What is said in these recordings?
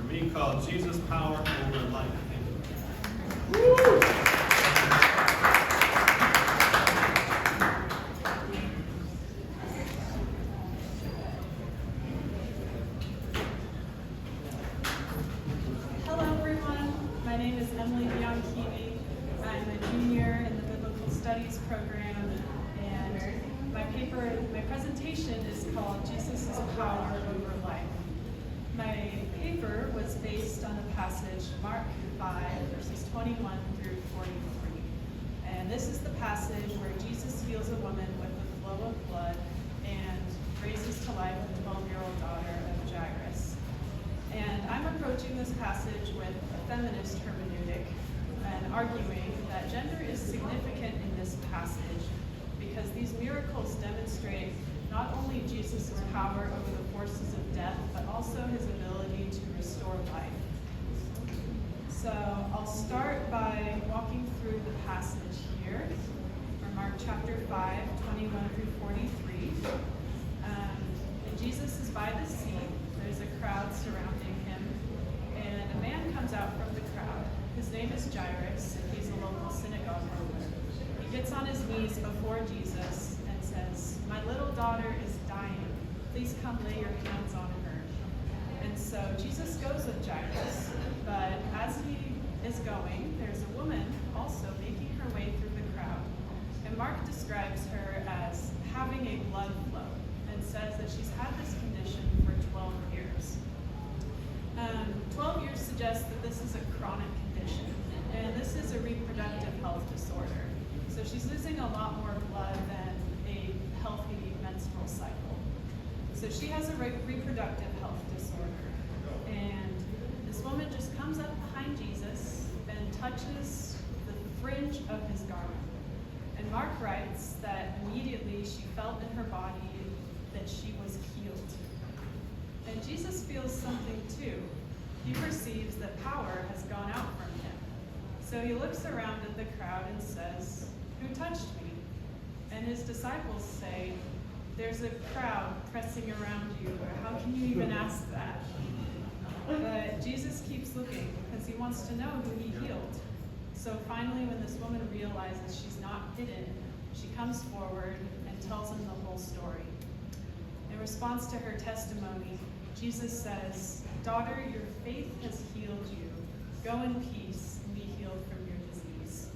me called Jesus' Power Over Life. Woo! My presentation is called Jesus' Power Over Life. My paper was based on the passage Mark 5, verses 21 through 43. And this is the passage where Jesus heals a woman with a flow of blood and raises to life a 12-year-old daughter of Jairus. And I'm approaching this passage with a feminist hermeneutic and arguing that gender is significant in this passage because these miracles demonstrate not only Jesus' power over the forces of death, but also his ability to restore life. So I'll start by walking through the passage here from Mark chapter 5, 21 through 43. And Jesus is by the sea. There's a crowd surrounding him, and a man comes out from the crowd. His name is Jairus, and he's a local synagogue ruler. He gets on his knees before Jesus and says, "My little daughter is dying. Please come lay your hands on her." And so Jesus goes with Jairus, but as he is going, there's a woman also making her way through the crowd. And Mark describes her as having a blood flow and says that she's had this condition for 12 years. 12 years suggests that this is a chronic condition, and this is a reproductive health disorder. So she's losing a lot more blood than a healthy menstrual cycle. So she has a reproductive health disorder. And this woman just comes up behind Jesus and touches the fringe of his garment. And Mark writes that immediately she felt in her body that she was healed. And Jesus feels something too. He perceives that power has gone out from him. So he looks around at the crowd and says, "Who touched me?" And his disciples say, "There's a crowd pressing around you. How can you even ask that?" But Jesus keeps looking because he wants to know who he healed. So finally, when this woman realizes she's not hidden, she comes forward and tells him the whole story. In response to her testimony, Jesus says, "Daughter, your faith has healed you. Go in peace and be healed from your disease."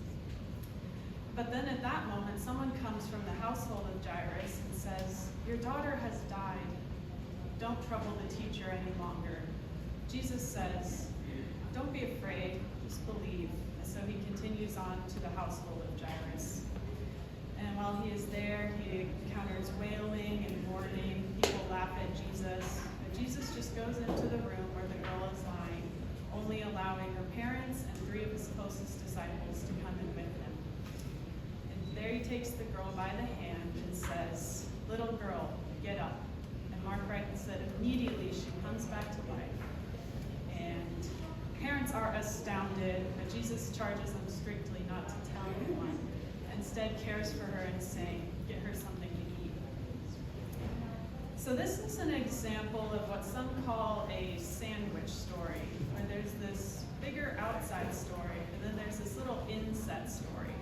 But then at that moment, someone comes from the household of Jairus and says, "Your daughter has died. Don't trouble the teacher any longer." Jesus says, "Don't be afraid, just believe." And so he continues on to the household of Jairus. And while he is there, he encounters wailing and mourning. People laugh at Jesus. But Jesus just goes into the room where the girl is lying, only allowing her parents and 3 of his closest disciples to come in with him. And there he takes the girl by the hand and says, "Little girl, get up." And Mark writes that immediately she comes back to life. And parents are astounded, but Jesus charges them strictly not to tell anyone. Instead cares for her and saying, "Get her something to eat." So this is an example of what some call a sandwich story, where there's this bigger outside story, and then there's this little inset story.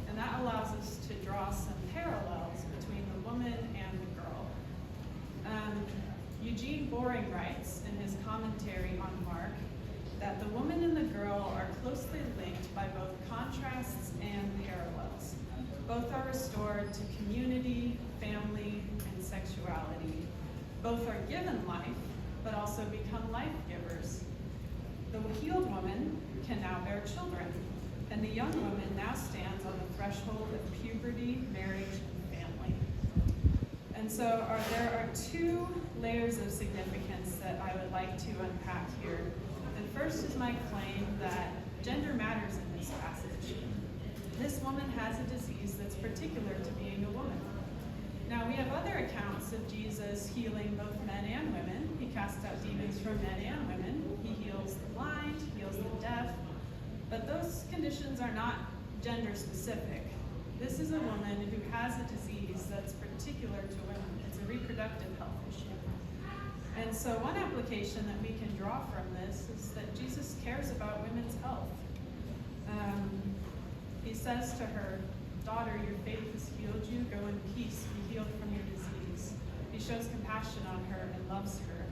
And that allows us to draw some parallels between the woman and the girl. Eugene Boring writes in his commentary on Mark that the woman and the girl are closely linked by both contrasts and parallels. Both are restored to community, family, and sexuality. Both are given life, but also become life givers. The healed woman can now bear children, and the young woman now stands on the threshold of puberty, marriage, and family. And so there are 2 layers of significance that I would like to unpack here. And first is my claim that gender matters in this passage. This woman has a disease that's particular to being a woman. Now, we have other accounts of Jesus healing both men and women. He casts out demons from men and women. He heals the blind, heals the deaf. But those conditions are not gender specific. This is a woman who has a disease that's particular to women. It's a reproductive health issue. And so one application that we can draw from this is that Jesus cares about women's health. He says to her, "Daughter, your faith has healed you. Go in peace, be healed from your disease." He shows compassion on her and loves her.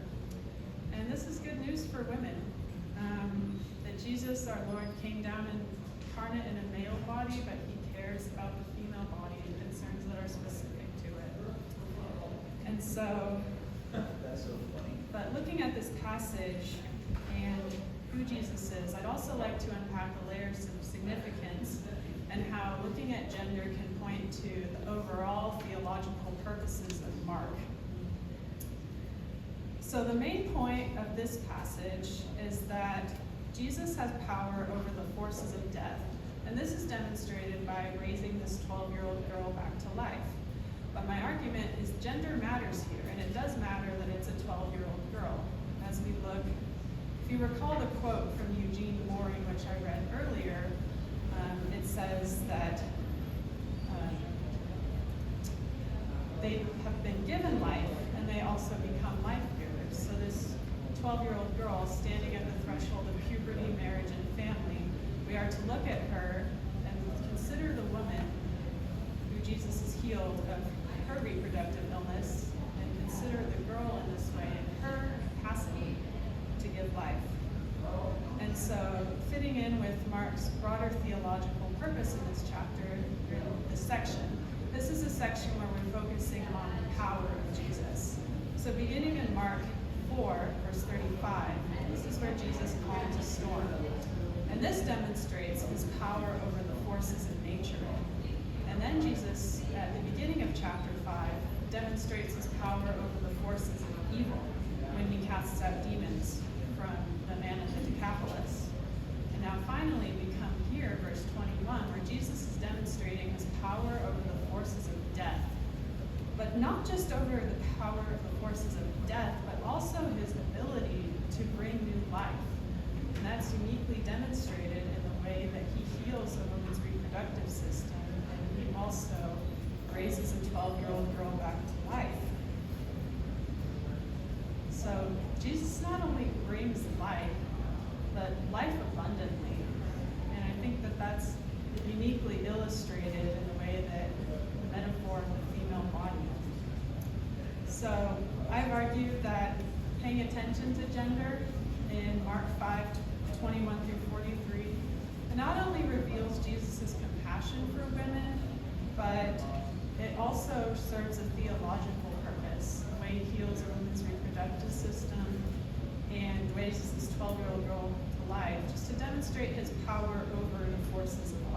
And this is good news for women, that Jesus, our Lord, came down incarnate in a male body, but he cares about the female body and concerns that are specific to it. And so, That's so funny. but looking at this passage and who Jesus is, I'd also like to unpack the layers of significance and how looking at gender can point to the overall theological purposes of Mark. So the main point of this passage is that Jesus has power over the forces of death, and this is demonstrated by raising this 12-year-old girl back to life. But my argument is gender matters here, and it does matter that it's a 12-year-old girl. As we look, if you recall the quote from Eugene Mooring, which I read earlier, it says that they have been given life, and they also become life givers. So this 12-year-old girl standing at the threshold of puberty, marriage, and family, we are to look at her and consider the woman who Jesus has healed of her reproductive illness, and consider the girl in this way and her capacity to give life. And so, fitting in with Mark's broader theological purpose in this chapter, or this section, this is a section where we're focusing on the power of Jesus. So beginning in Mark 4, verse 35, this is where Jesus calms a storm. And this demonstrates his power over the forces of nature. And then Jesus, at the beginning of chapter 5, demonstrates his power over the forces of evil when he casts out demons from the man at the Decapolis. And now finally we come here, verse 21, where Jesus is demonstrating his power over the forces of death. But not just over the power of the forces of death, but also his ability to bring new life. And that's uniquely demonstrated in the way that he heals a woman's reproductive system, and he also raises a 12-year-old girl back to life. So Jesus not only brings life, but life abundantly. And I think that that's uniquely illustrated in the way that the metaphor of the female body. So I've argued that paying attention to gender in Mark 5, 21 through 43, it not only reveals Jesus' compassion for women, but it also serves a theological purpose, the way he heals a woman's reproductive system and raises this 12-year-old girl to life, just to demonstrate his power over the forces of